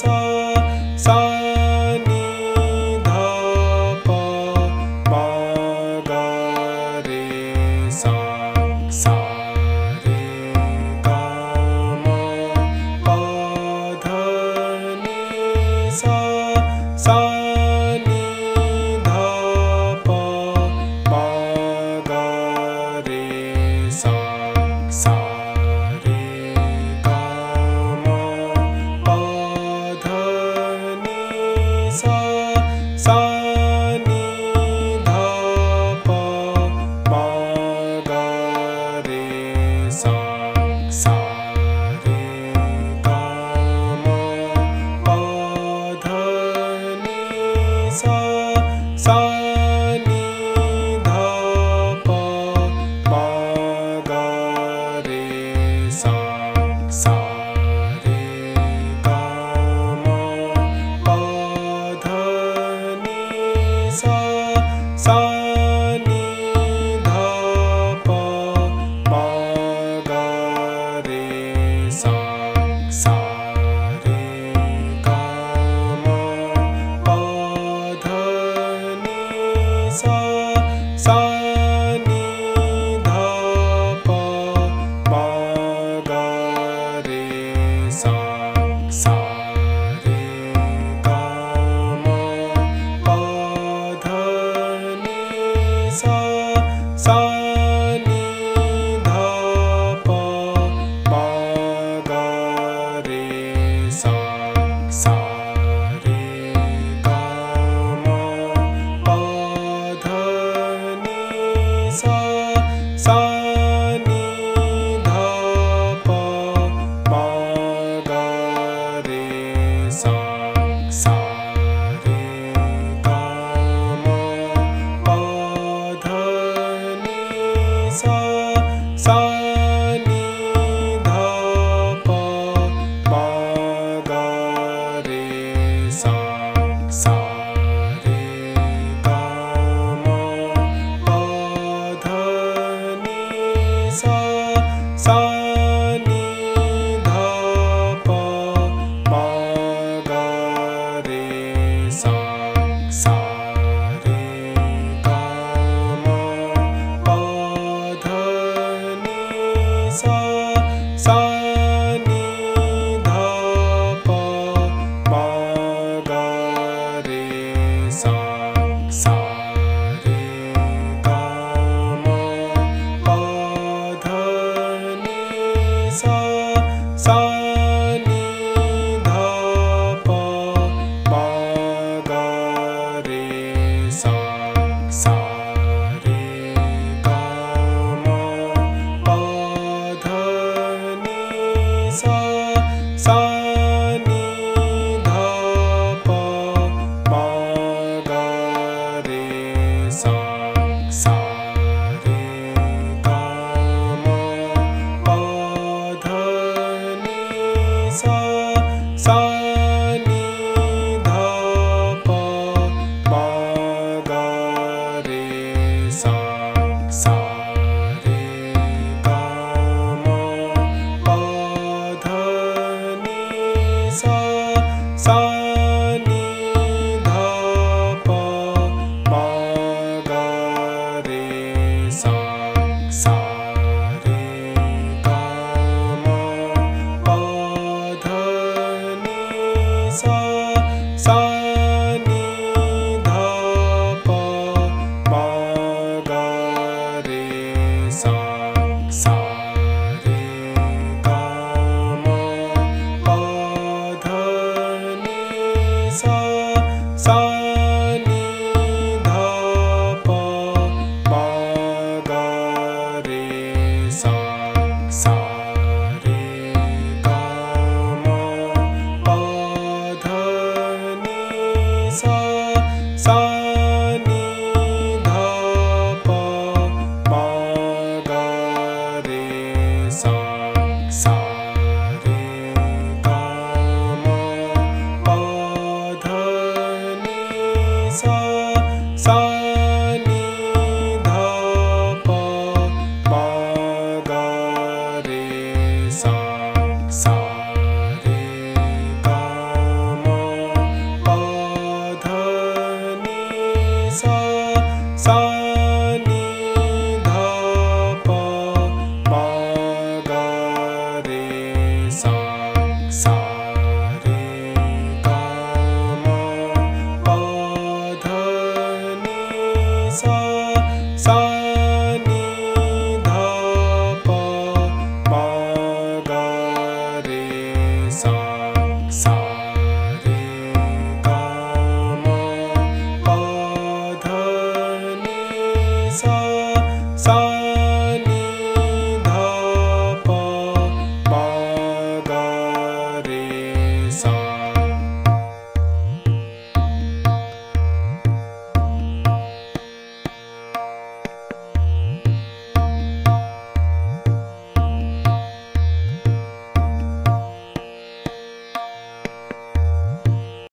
सा सा नि ध प म ग रे सा सा रे ग म प ध नि सा सा नि ध प म ग रे सा सा रे ग म प ध नि सा सा नि ध प म ग रे सा सा रे ग म प ध नि सा सा नि ध प म ग रे सा सा रे ग म प ध नि सा सा नि ध प म ग रे सा सा रे ग म प ध नि सा सा नि ध प म ग रे सा सा रे ग म प ध नि सा सा नि ध प म ग रे सा सा रे ग म प ध नि सा सा नि ध प म ग रे सा सा रे ग म प ध नि सा सा नि ध प म ग रे सा सा रे ग म प ध नि सा सा नि ध प म ग रे सा सा रे ग म प ध नि सा सा नि ध प म ग रे सा सा रे ग म प ध नि सा सा नि ध प म ग रे सा सा रे ग म प ध नि सा सा नि ध प म ग रे सा सा रे ग म प ध नि सा सा नि ध प म ग रे सा सा रे ग म प ध नि सा सा नि ध प म ग रे सा सा रे ग म प ध नि सा